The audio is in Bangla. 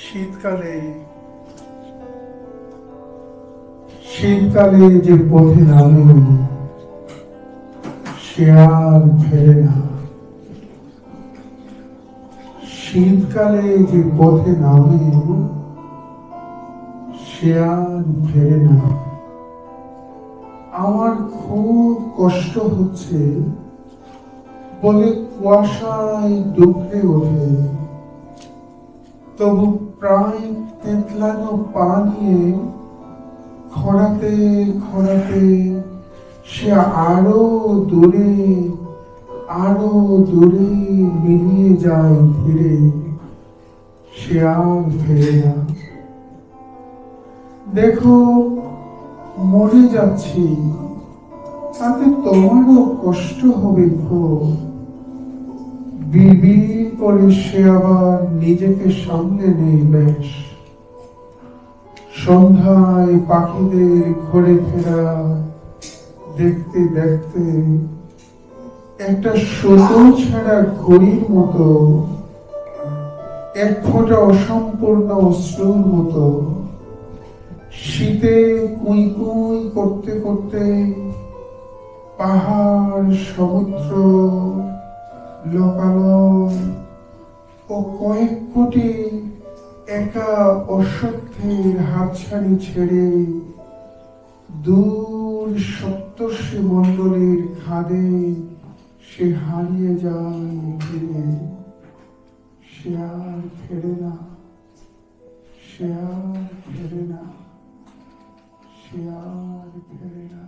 শীতকালে শীতকালে যে পথে নামে সে আর ফেরে না। শীতকালে যে পথে নামে সে আর ফেরে না। আমার খুব কষ্ট হচ্ছে বলে কুয়াশায় ডুবতে ওঠে, তবু প্রায় তেতলানো পা নিয়ে খরাতে খরাতে সে আরো দূরে মিলিয়ে যায় ধীরে, সে আর ফেরে না। দেখো মরে যাচ্ছি, তাতে তোমারও কষ্ট হবে খুব। বিড়বিড় করে সে আবার নিজেকে সামলে নেই বেশ। সন্ধ্যায় পাখিদের ঘরে ফেরা দেখতে দেখতে একটা সুতো ছাড়া ঘড়ির মতো, এক ফোঁটা অসম্পূর্ণ অশ্রুর মতো শীতে কুই কুই করতে করতে পাহাড় সমুদ্র লোকালয় ও কয়েক কোটি একা অসত্যের হাতছানি ছেড়ে দূর সপ্তর্ষি মণ্ডলের খাদে সে হারিয়ে যায় ফিরে, সে আর ফেরে না, সে আর ফেরে না, সে আর ফেরে না।